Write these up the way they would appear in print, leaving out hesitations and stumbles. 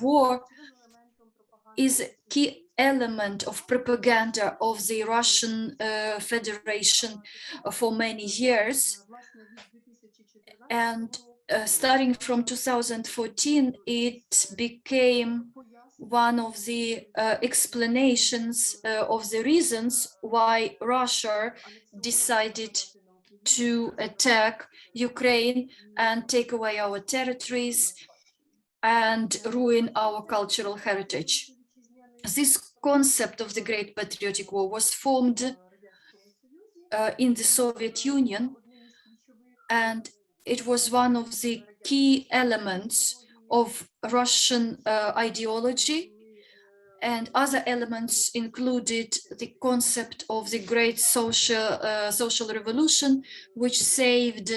War is a key element of propaganda of the Russian Federation for many years. And starting from 2014, it became one of the explanations of the reasons why Russia decided to attack Ukraine and take away our territories and ruin our cultural heritage. This concept of the Great Patriotic War was formed in the Soviet Union, and it was one of the key elements of Russian ideology, and other elements included the concept of the great social revolution, which saved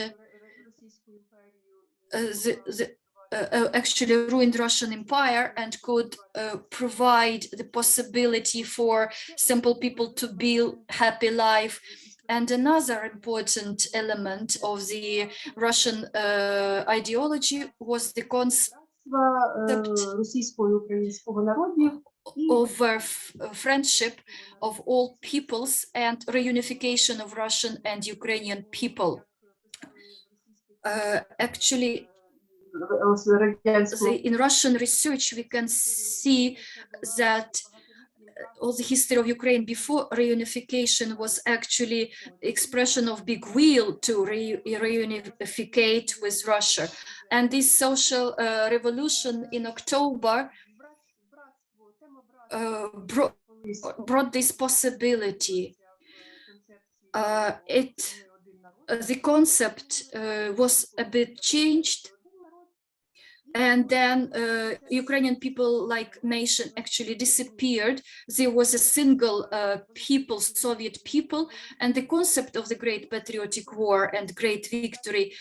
actually ruined Russian Empire and could provide the possibility for simple people to build happy life. And another important element of the Russian ideology was the concept of friendship of all peoples and reunification of Russian and Ukrainian people. Actually, in Russian research, we can see that all the history of Ukraine before reunification was actually expression of big will to reunificate with Russia. And this social revolution in October brought this possibility. The concept was a bit changed, and then Ukrainian people like nation actually disappeared. There was a single people, Soviet people, and the concept of the Great Patriotic War and Great Victory,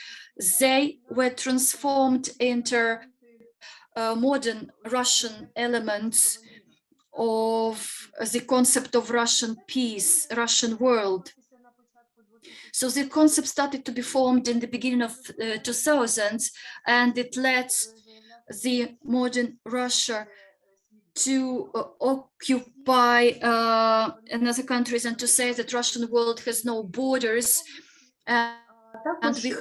they were transformed into modern Russian elements of the concept of Russian peace, Russian world. So the concept started to be formed in the beginning of 2000s, and it led the modern Russia to occupy another countries and to say that Russian world has no borders, and we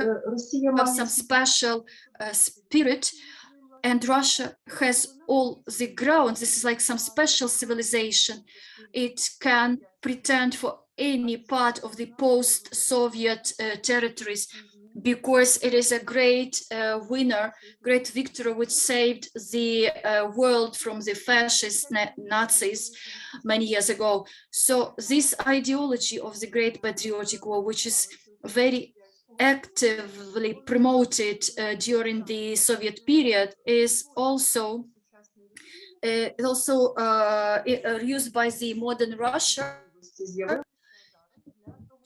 have some special spirit, and Russia has all the ground. This is like some special civilization. It can pretend for any part of the post-Soviet territories, because it is a great winner, great victory, which saved the world from the fascist Nazis many years ago. So this ideology of the Great Patriotic War, which is very actively promoted during the Soviet period, is also used by the modern Russia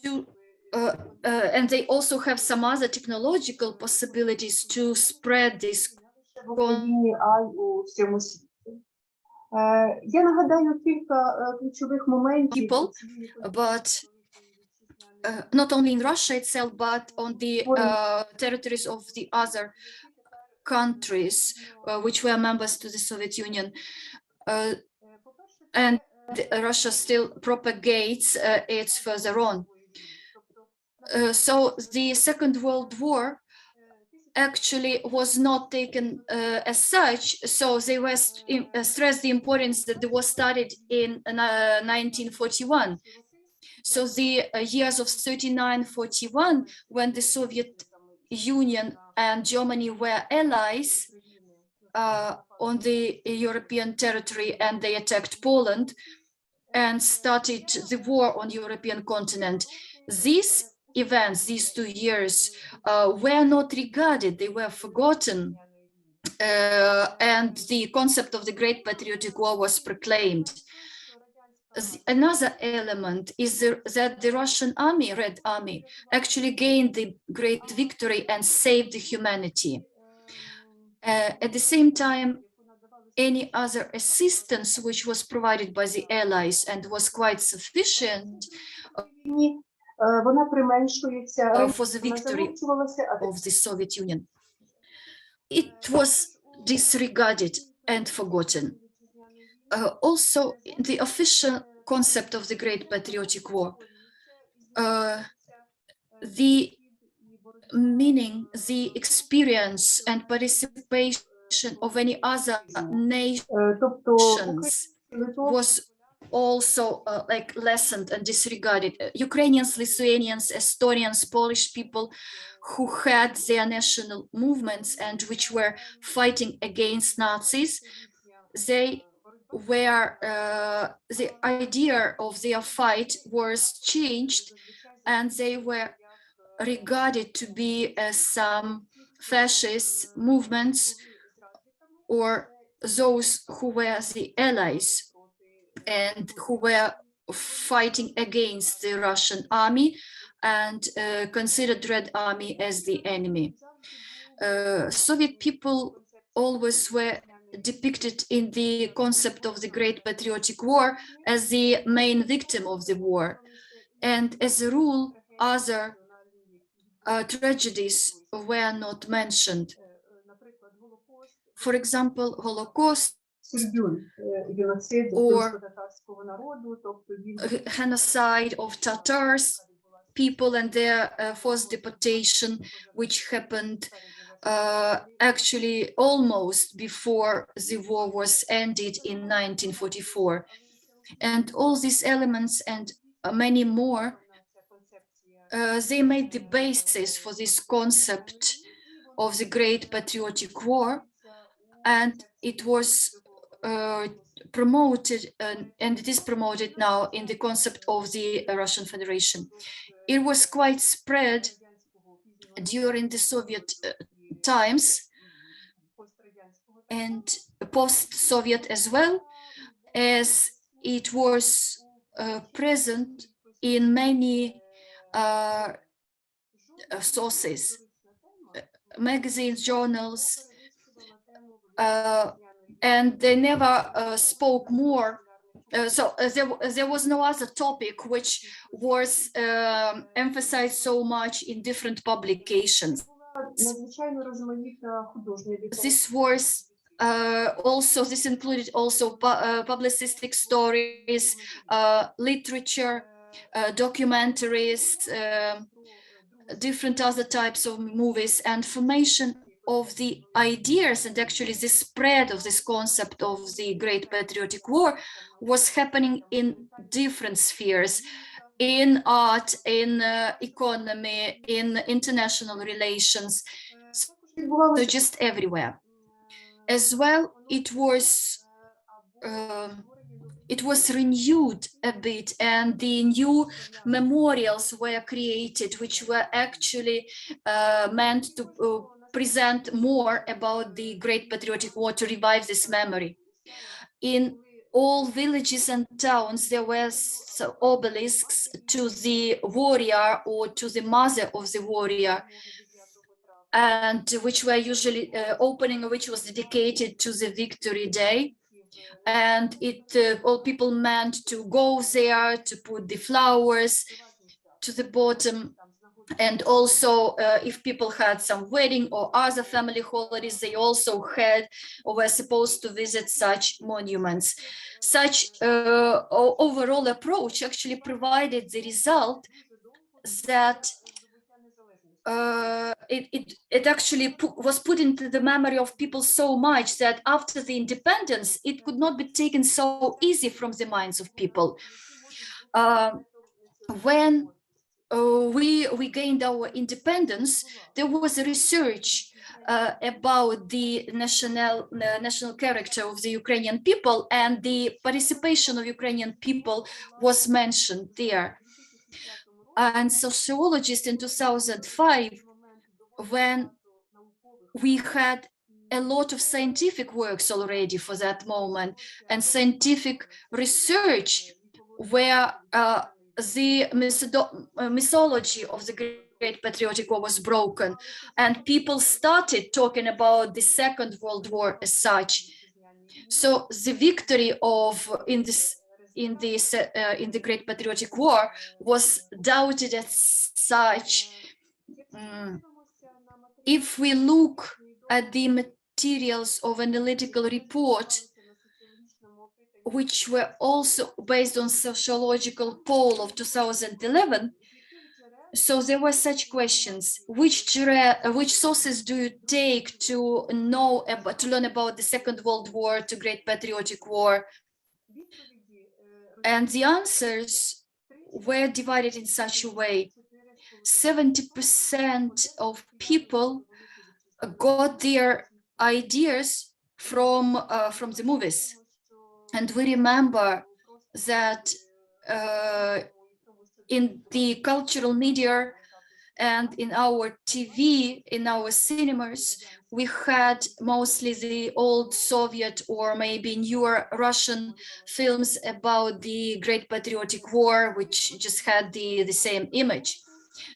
to and they also have some other technological possibilities to spread this people, but not only in Russia itself, but on the territories of the other countries which were members to the Soviet Union. And Russia still propagates it further on. So the Second World War actually was not taken as such. So they were stressed the importance that the war started in 1941. So the years of 39-41, when the Soviet Union and Germany were allies on the European territory, and they attacked Poland and started the war on the European continent. These events, these 2 years, were not regarded, they were forgotten. And the concept of the Great Patriotic War was proclaimed. Another element is that the Russian army, Red Army, actually gained the great victory and saved humanity. At the same time, any other assistance which was provided by the Allies and was quite sufficient for the victory of the Soviet Union, it was disregarded. and forgotten. Also, the official concept of the Great Patriotic War, the meaning, the experience and participation of any other nations was also like lessened and disregarded. Ukrainians, Lithuanians, Estonians, Polish people who had their national movements and which were fighting against Nazis, they were the idea of their fight was changed, and they were regarded to be some fascist movements or those who were the allies and who were fighting against the Russian army and considered Red Army as the enemy. Soviet people always were depicted in the concept of the Great Patriotic War as the main victim of the war. And as a rule, other tragedies were not mentioned. For example, Holocaust or genocide of Tatars people and their forced deportation, which happened actually almost before the war was ended in 1944. And all these elements and many more, they made the basis for this concept of the Great Patriotic War, and it was promoted and it is promoted now in the concept of the Russian Federation. It was quite spread during the Soviet times and post-Soviet as well, as it was present in many sources, magazines, journals, and they never spoke more. So there was no other topic which was emphasized so much in different publications. This was also, this included also publicistic stories, literature, documentaries, different other types of movies, and formation of the ideas and actually the spread of this concept of the Great Patriotic War was happening in different spheres, in art, in economy, in international relations, so just everywhere. As well, it was renewed a bit, and the new memorials were created, which were actually meant to present more about the Great Patriotic War, to revive this memory. In all villages and towns, there were obelisks to the warrior or to the mother of the warrior, and which were usually opening, which was dedicated to the Victory Day. And all people meant to go there to put the flowers to the bottom. And also, if people had some wedding or other family holidays, they also had or were supposed to visit such monuments. Such overall approach actually provided the result that it actually was put into the memory of people so much that after the independence, it could not be taken so easy from the minds of people. When we gained our independence, there was a research about the national character of the Ukrainian people, and the participation of Ukrainian people was mentioned there. And sociologists in 2005, when we had a lot of scientific works already for that moment, and scientific research where the mythology of the Great Patriotic War was broken, and people started talking about the Second World War as such. So the victory in the Great Patriotic War was doubted as such. If we look at the materials of analytical report, which were also based on sociological poll of 2011. So there were such questions: which sources do you take to learn about the Second World War to Great Patriotic War? And the answers were divided in such a way: 70% of people got their ideas from the movies. And we remember that in the cultural media and in our TV, in our cinemas, we had mostly the old Soviet or maybe newer Russian films about the Great Patriotic War, which just had the same image.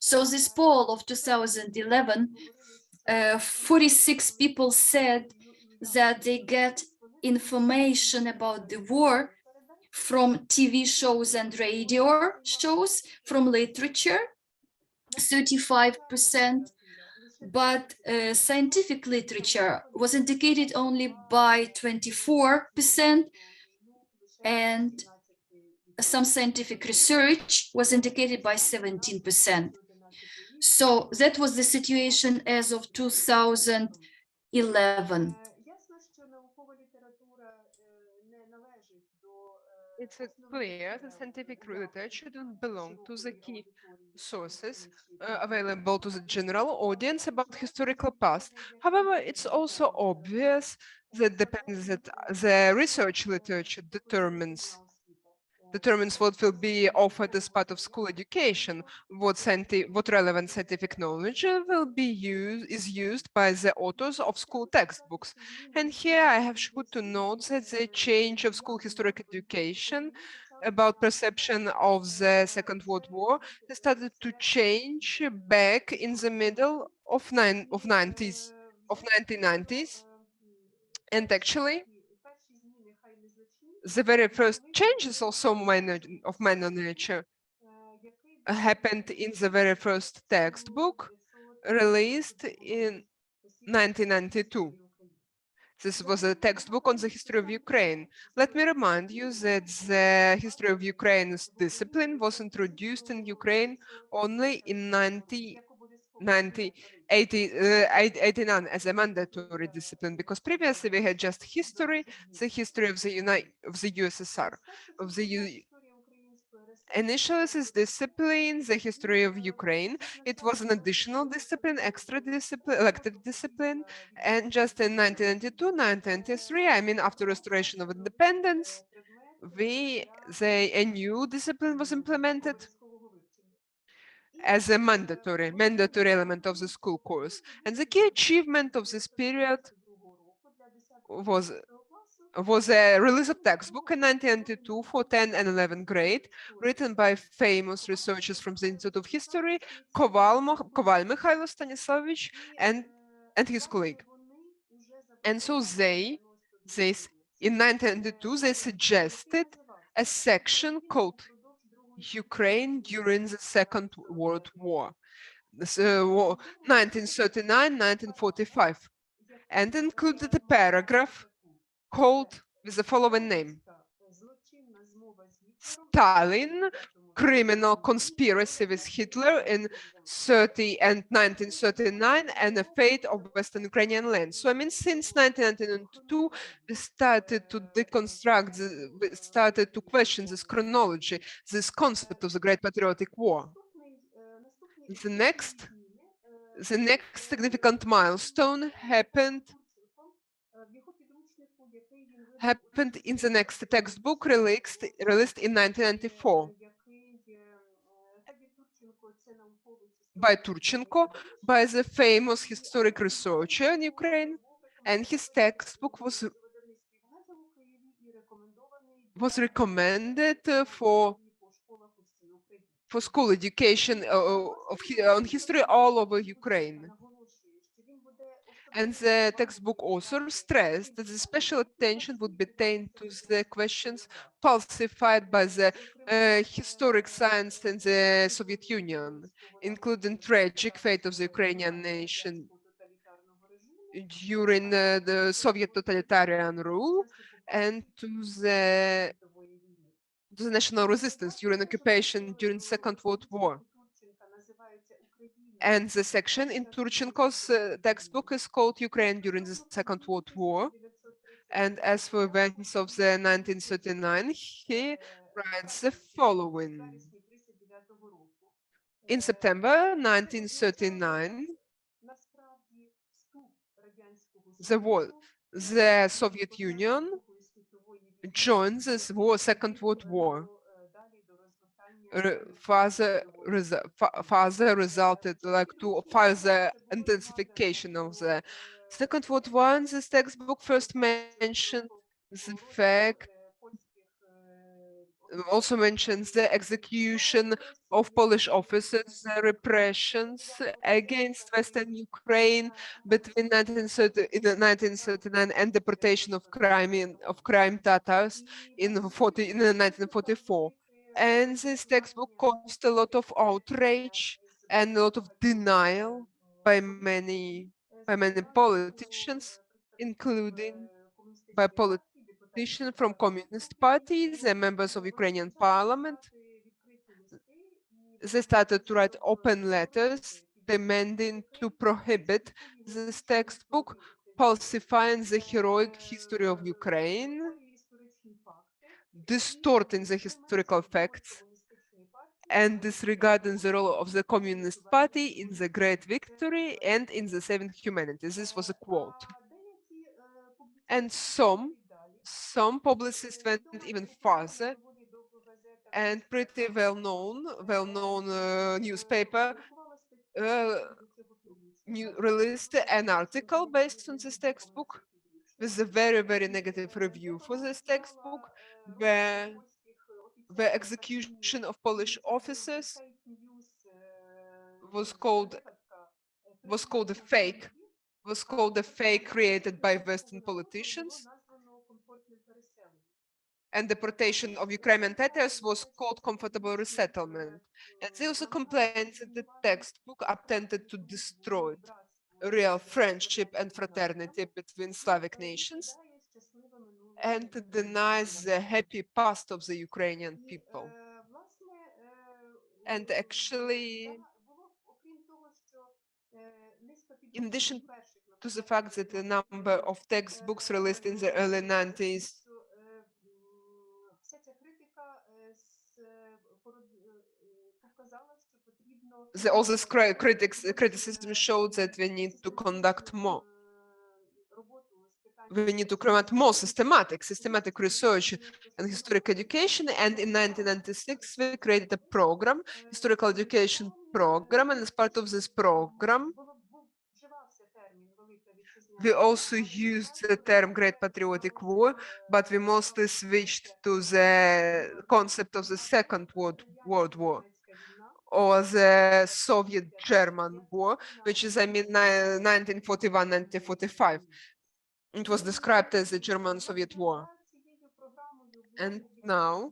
So this poll of 2011, 46 people said that they get information about the war from TV shows and radio shows, from literature, 35%, but scientific literature was indicated only by 24%, and some scientific research was indicated by 17%. So that was the situation as of 2011. It's clear that scientific literature don't belong to the key sources available to the general audience about historical past. However, it's also obvious that the research literature determines what will be offered as part of school education, what relevant scientific knowledge is used by the authors of school textbooks. And here I have to note that the change of school historic education about perception of the Second World War has started to change back in the middle of 1990s, and actually the very first changes also of minor nature happened in the very first textbook released in 1992. This was a textbook on the history of Ukraine. Let me remind you that the history of Ukraine's discipline was introduced in Ukraine only in 1989 as a mandatory discipline, because previously we had just history, the history of the USSR, of the initially this discipline, the history of Ukraine. It was an additional discipline, extra discipline, elective discipline, and just in 1992, 1993, I mean after restoration of independence, a new discipline was implemented as a mandatory element of the school course. And the key achievement of this period was a release of textbook in 1992 for 10 and 11 grade, written by famous researchers from the Institute of History, Koval Mikhailo Stanislavich, and his colleague. And so in 1992, they suggested a section called Ukraine during the Second World War, 1939-1945, and included a paragraph called with the following name: Stalin, criminal conspiracy with Hitler in 30 and 1939, and the fate of Western Ukrainian land. So I mean, since 1992, we started to deconstruct, we started to question this chronology, this concept of the Great Patriotic War. The next significant milestone happened in the next textbook released in 1994 by Turchenko, by the famous historic researcher in Ukraine, and his textbook was recommended for school education on history all over Ukraine. And the textbook author stressed that the special attention would be taken to the questions falsified by the historic science in the Soviet Union, including tragic fate of the Ukrainian nation during the Soviet totalitarian rule and to the national resistance during occupation during Second World War. And the section in Turchenko's textbook is called Ukraine during the Second World War. And as for events of the 1939, he writes the following. In September 1939, the Soviet Union joined the Second World War. Further resulted like to further intensification of the Second World War. This textbook first mentioned the fact also mentions the execution of Polish officers, the repressions against Western Ukraine between 1939 and deportation of Crimean Tatars in 1944. And this textbook caused a lot of outrage and a lot of denial by many politicians, including by politicians from communist parties and members of Ukrainian parliament. They started to write open letters demanding to prohibit this textbook, falsifying the heroic history of Ukraine, distorting the historical facts, and disregarding the role of the Communist Party in the great victory and in the saving humanity. This was a quote. And some publicists went even farther, and pretty well-known newspaper released an article based on this textbook with a very negative review for this textbook, where the execution of Polish officers was called a fake, created by Western politicians, and deportation of Ukrainian Tatars was called comfortable resettlement. And they also complained that the textbook attempted to destroy real friendship and fraternity between Slavic nations and denies the happy past of the Ukrainian people. And actually, in addition to the fact that the number of textbooks released in the early 90s, all this criticism showed that we need to conduct more. We need to conduct more systematic research and historic education. And in 1996, we created a program, historical education program. And as part of this program, we also used the term Great Patriotic War, but we mostly switched to the concept of the Second World War, or the Soviet-German War, which is, 1941-1945. It was described as the German-Soviet War. And now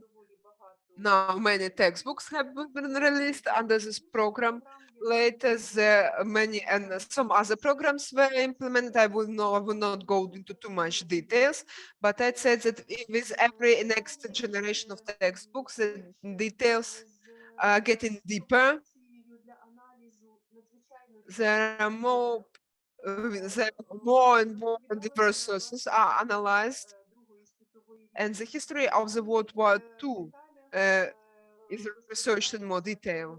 many textbooks have been released under this program. Later, many and some other programs were implemented. I will not go into too much details, but I'd say that with every next generation of textbooks, the details are getting deeper. There are more and more diverse sources are analyzed, and the history of the World War II is researched in more detail.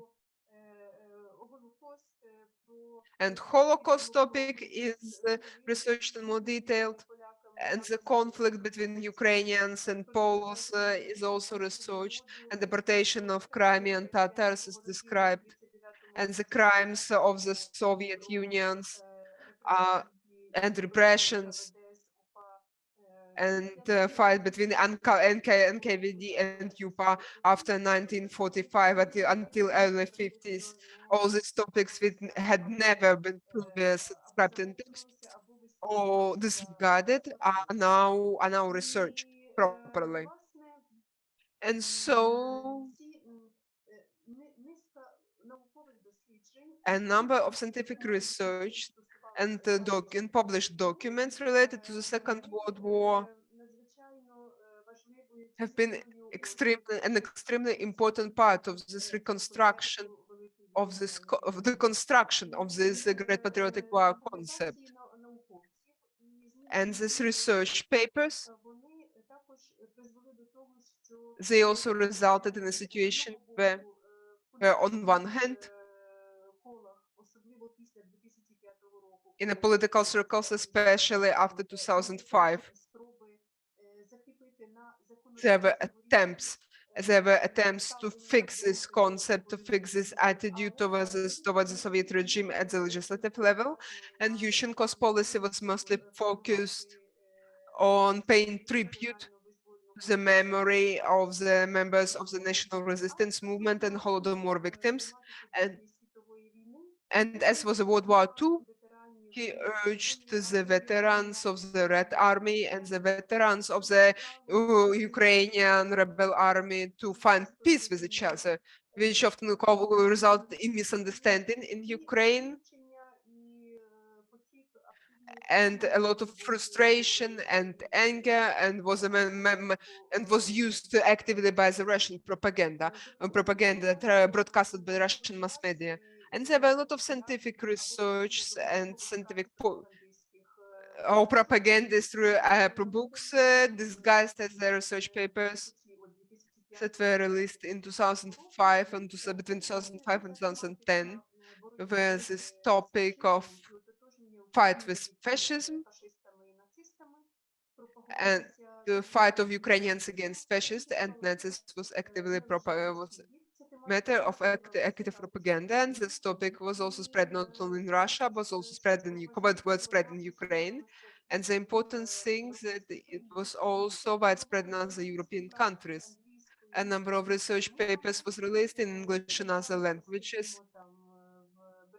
And Holocaust topic is researched in more detail, and the conflict between Ukrainians and Poles is also researched, and the deportation of Crimean Tatars is described, and the crimes of the Soviet Unions and repressions and fight between NKVD and UPA after 1945 until early 50s. All these topics had never been previously described in textbooks or disregarded are now researched properly. And so a number of scientific research and published documents related to the Second World War have been an extremely important part of this reconstruction of the construction of this Great Patriotic War concept. And these research papers, they also resulted in a situation where on one hand, in the political circles, especially after 2005, there were attempts to fix this concept, to fix this attitude towards the Soviet regime at the legislative level. And Yushchenko's policy was mostly focused on paying tribute to the memory of the members of the national resistance movement and Holodomor victims. And as was World War II, he urged the veterans of the Red Army and the veterans of the Ukrainian rebel army to find peace with each other, which often resulted in misunderstanding in Ukraine and a lot of frustration and anger, and was used actively by the Russian propaganda broadcasted by Russian mass media. And there were a lot of scientific research and scientific or propaganda through books disguised as the research papers that were released in 2005 and between 2005 and 2010, where this topic of fight with fascism and the fight of Ukrainians against fascists and Nazis was matter of active propaganda, and this topic was also spread not only in Russia but also spread in Ukraine. And the important thing that it was also widespread in other European countries. A number of research papers was released in English and other languages,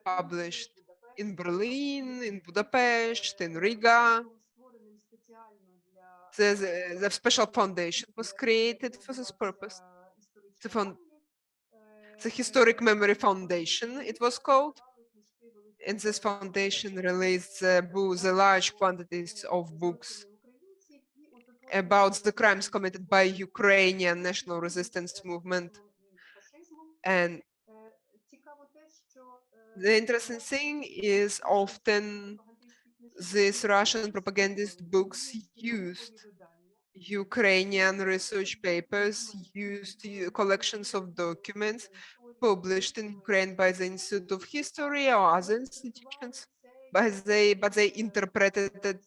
published in Berlin, in Budapest, in Riga. The special foundation was created for this purpose. The Historic Memory Foundation, it was called. And this foundation released the large quantities of books about the crimes committed by Ukrainian national resistance movement. And the interesting thing is often these Russian propagandist books used Ukrainian research papers, used collections of documents published in Ukraine by the Institute of History or other institutions, but they interpreted it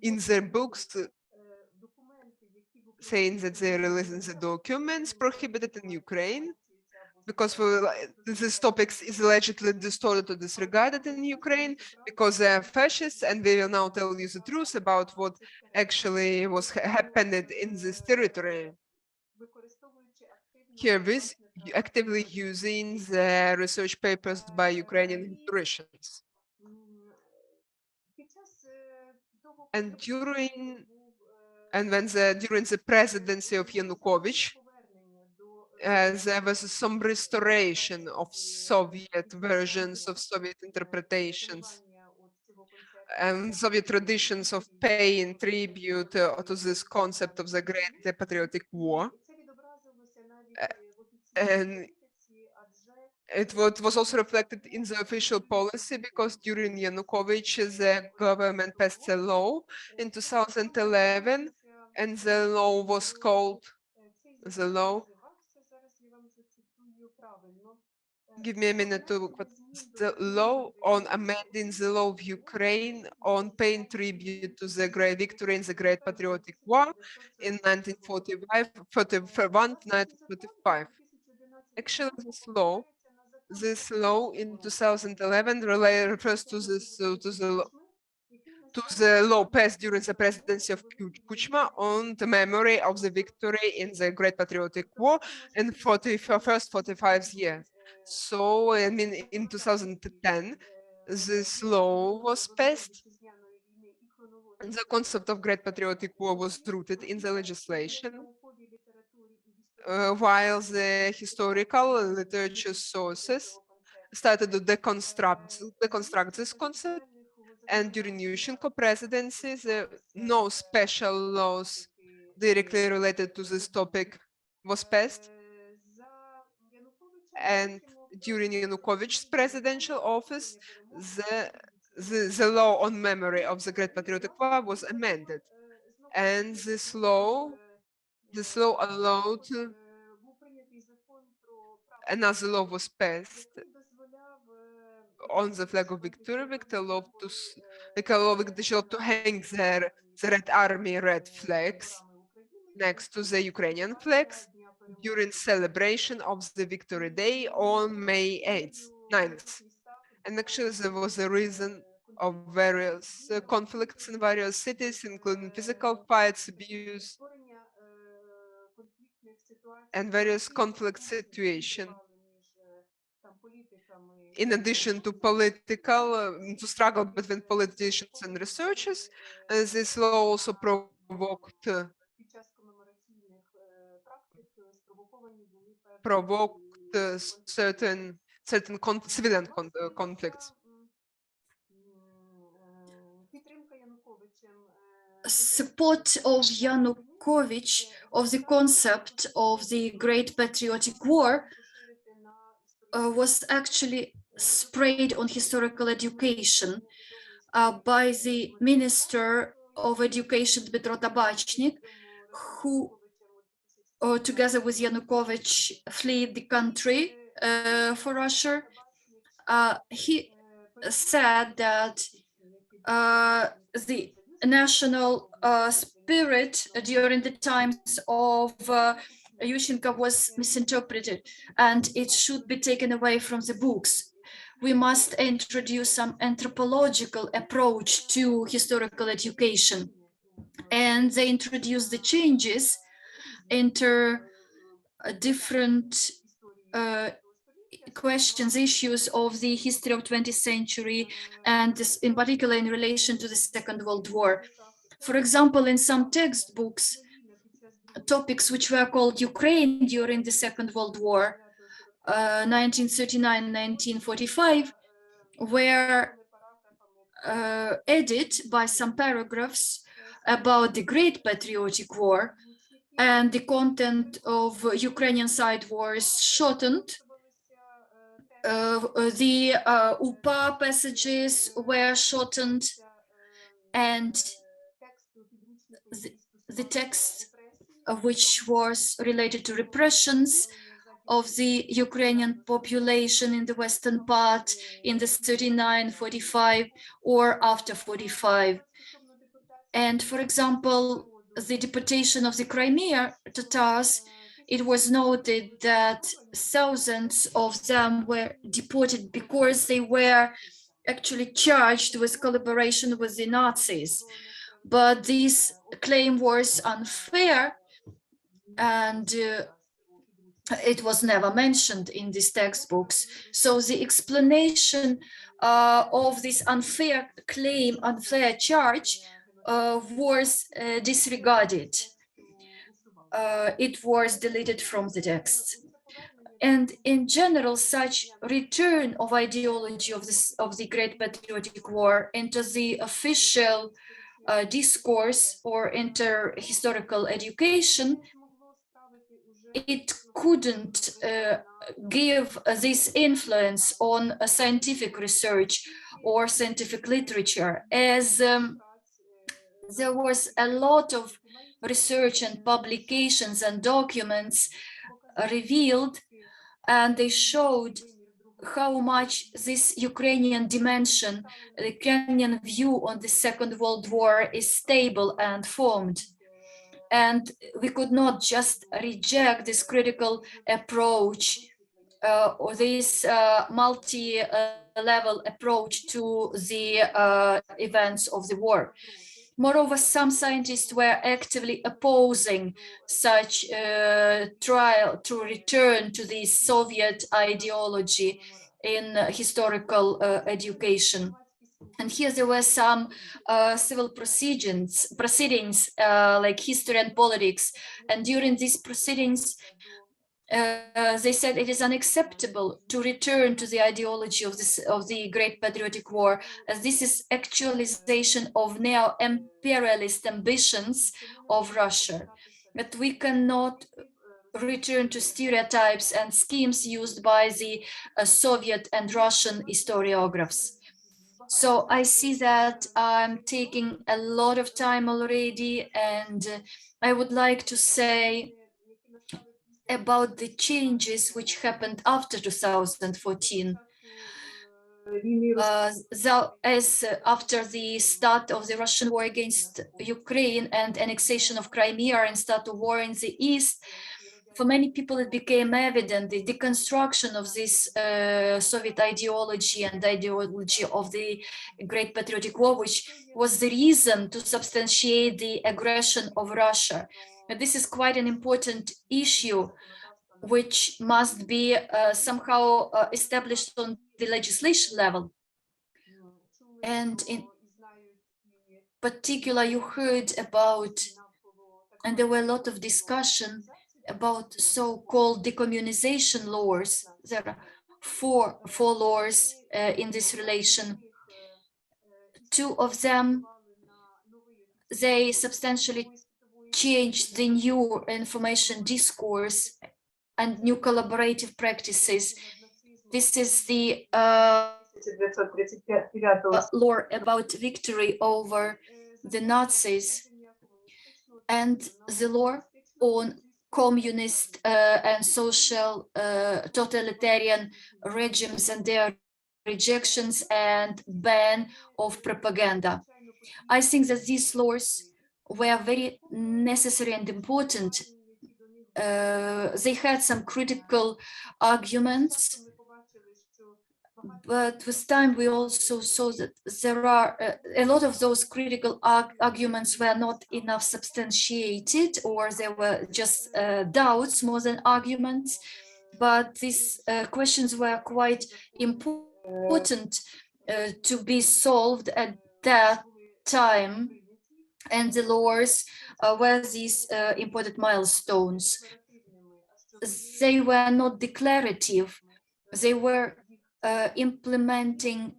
in their books, saying that they released the documents prohibited in Ukraine because this topic is allegedly distorted or disregarded in Ukraine because they are fascists, and we will now tell you the truth about what actually was happened in this territory. Here, this actively using the research papers by Ukrainian historians. And during the presidency of Yanukovych, there was some restoration of Soviet versions of Soviet interpretations and Soviet traditions of paying tribute to this concept of the Great Patriotic War. And it was also reflected in the official policy because during Yanukovych, the government passed a law in 2011, and the law was called the law. Give me a minute to the law on amending the law of Ukraine on paying tribute to the great victory in the Great Patriotic War in 1945. Actually, this law in 2011 refers to the law passed during the presidency of Kuchma on the memory of the victory in the Great Patriotic War in first 45 years. So, I mean, in 2010, this law was passed. And the concept of Great Patriotic War was rooted in the legislation while the historical literature sources started to deconstruct this concept. And during Yushchenko presidency, no special laws directly related to this topic was passed. And during Yanukovych's presidential office, the law on memory of the Great Patriotic War was amended. And this law allowed another law was passed on the flag of victory, which allowed to hang the Red Army red flags next to the Ukrainian flags during celebration of the Victory Day on May 8th, 9th. And actually there was a reason of various conflicts in various cities, including physical fights, abuse, and various conflict situations. In addition to to struggle between politicians and researchers, this law also provoked civilian conflicts. Support of Yanukovych of the concept of the Great Patriotic War was actually sprayed on historical education by the Minister of Education Dmytro Tabachnik, who together with Yanukovych fled the country for Russia. He said that the national spirit during the times of Yushchenko was misinterpreted and it should be taken away from the books. We must introduce some anthropological approach to historical education. And they introduced the changes into different questions, issues of the history of 20th century, and this, in particular in relation to the Second World War. For example, in some textbooks, topics which were called Ukraine during the Second World War, 1939-1945, were added by some paragraphs about the Great Patriotic War, and the content of Ukrainian side was shortened. The UPA passages were shortened, and the text which was related to repressions of the Ukrainian population in the western part in the 39-45 or after 45. And for example, the deportation of the Crimea Tatars, it was noted that thousands of them were deported because they were actually charged with collaboration with the Nazis. But this claim was unfair, and it was never mentioned in these textbooks. So the explanation of this unfair claim, unfair charge, was disregarded. It was deleted from the text. And in general, such return of ideology of the Great Patriotic War into the official discourse or into historical education, it couldn't give this influence on scientific research or scientific literature, as there was a lot of research and publications and documents revealed, and they showed how much this Ukrainian dimension, the Ukrainian view on the Second World War is stable and formed. And we could not just reject this critical approach or this multi-level approach to the events of the war. Moreover, some scientists were actively opposing such trial to return to the Soviet ideology in historical education. And here there were some civil proceedings like history and politics. And during these proceedings, they said it is unacceptable to return to the ideology of the Great Patriotic War, as this is actualization of neo-imperialist ambitions of Russia. That we cannot return to stereotypes and schemes used by the Soviet and Russian historiographers. So I see that I'm taking a lot of time already, and I would like to say about the changes which happened after 2014. After the start of the Russian war against Ukraine and annexation of Crimea and start of war in the East, for many people it became evident the deconstruction of this Soviet ideology and ideology of the Great Patriotic War, which was the reason to substantiate the aggression of Russia. And this is quite an important issue which must be somehow established on the legislation level. And in particular, you heard about, and there were a lot of discussion about so-called decommunization laws. There are four laws in this relation. Two of them, they substantially changed the new information discourse and new collaborative practices. This is the law about victory over the Nazis and the law on communist and social totalitarian regimes and their rejections and ban of propaganda. I think that these laws were very necessary and important. They had some critical arguments, but with time we also saw that there are a lot of those critical arguments were not enough substantiated, or there were just doubts more than arguments. But these questions were quite important to be solved at that time, and the laws were these important milestones. They were not declarative, they were implementing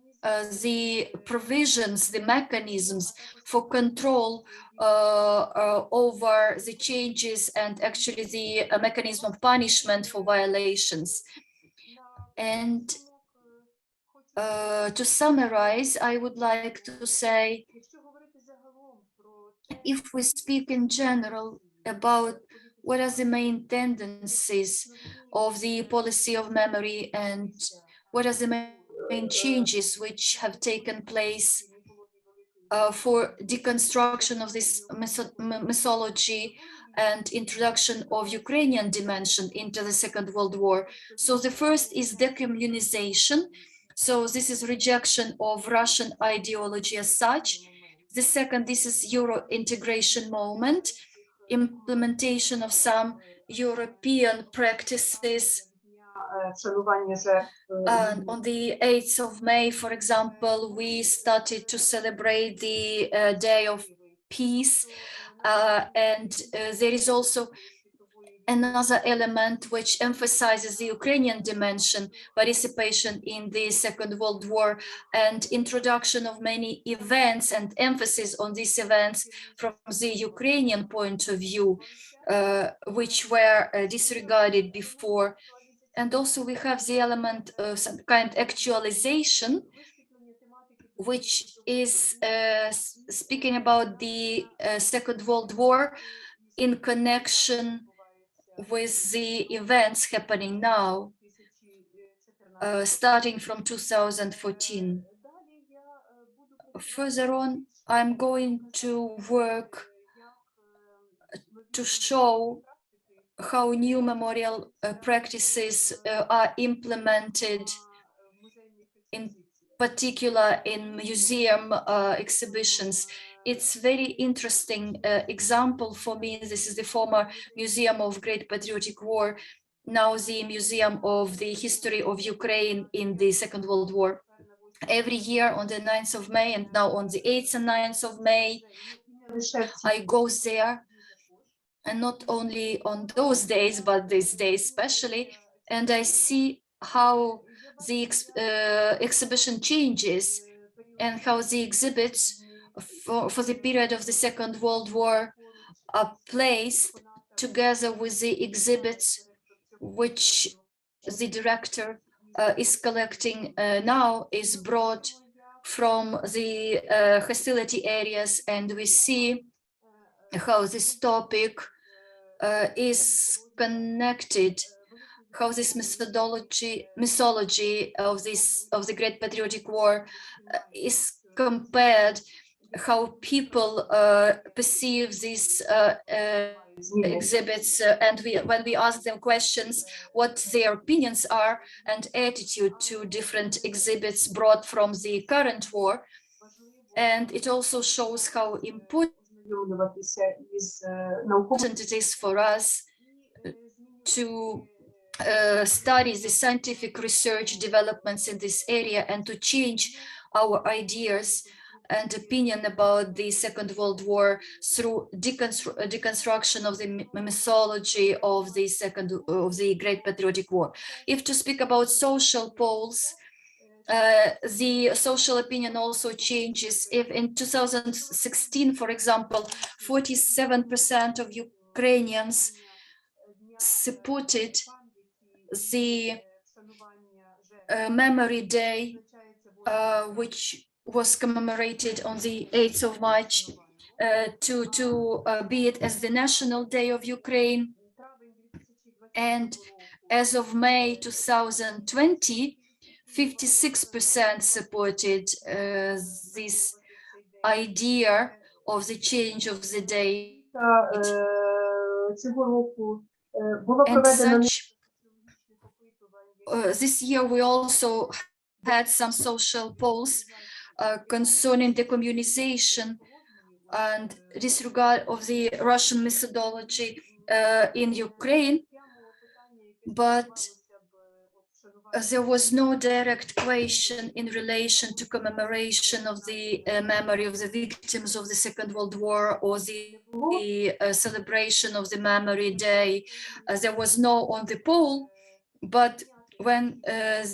the provisions, the mechanisms for control over the changes, and actually the mechanism of punishment for violations. And to summarize, I would like to say, if we speak in general about what are the main tendencies of the policy of memory and what are the main changes which have taken place for deconstruction of this mythology and introduction of Ukrainian dimension into the Second World War. So the first is decommunization. So this is rejection of Russian ideology as such. The second, this is Euro integration moment, implementation of some European practices. On the 8th of May, for example, we started to celebrate the Day of Peace. And there is also another element which emphasizes the Ukrainian dimension, participation in the Second World War, and introduction of many events and emphasis on these events from the Ukrainian point of view, which were disregarded before. And also we have the element of some kind of actualization, which is speaking about the Second World War in connection with the events happening now, starting from 2014. Further on, I'm going to work to show how new memorial practices are implemented, in particular in museum exhibitions. It's very interesting example for me. This is the former Museum of Great Patriotic War, now the Museum of the History of Ukraine in the Second World War. every year on the 9th of May, and now on the 8th and 9th of May, I go there, and not only on those days, but this day especially, and I see how the exhibition changes and how the exhibits for the period of the Second World War are placed together with the exhibits which the director is collecting now, is brought from the hostility areas, and we see how this topic is connected, how this mythology of the Great Patriotic War is compared, how people perceive these exhibits, and when we ask them questions, what their opinions are and attitude to different exhibits brought from the current war. And it also shows how important it is for us to study the scientific research developments in this area and to change our ideas and opinion about the Second World War through deconstruction of the mythology of the Great Patriotic War. If to speak about social polls, the social opinion also changes. If in 2016, for example, 47% of Ukrainians supported the Memory Day, which was commemorated on the 8th of March, to be it as the National Day of Ukraine. And as of May 2020, 56% supported this idea of the change of the date. And such, this year we also had some social polls concerning the communization and disregard of the Russian methodology in Ukraine, but there was no direct question in relation to commemoration of the memory of the victims of the Second World War or the celebration of the Memory Day. There was no on the poll, but when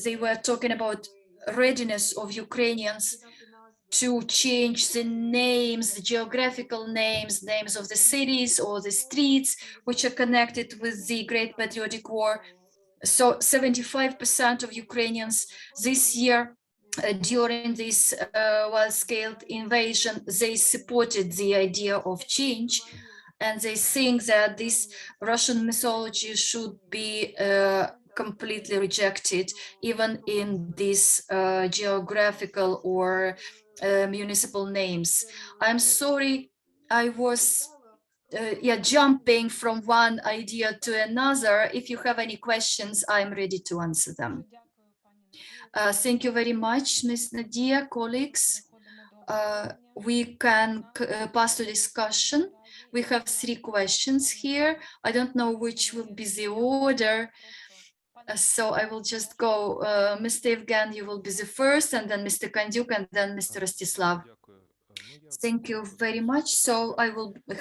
they were talking about readiness of Ukrainians to change the names, the geographical names of the cities or the streets which are connected with the Great Patriotic War. So 75% of Ukrainians this year, during this wide-scale invasion, they supported the idea of change, and they think that this Russian mythology should be completely rejected, even in these geographical or municipal names. I'm sorry, I was jumping from one idea to another. If you have any questions, I'm ready to answer them. Thank you very much, Ms. Nadiia, colleagues. We can pass to discussion. We have 3 questions here. I don't know which will be the order. So I will just go. Mr. Evgen, you will be the first, and then Mr. Kandyuk, and then Mr. Rostislav. Thank you very much. So I will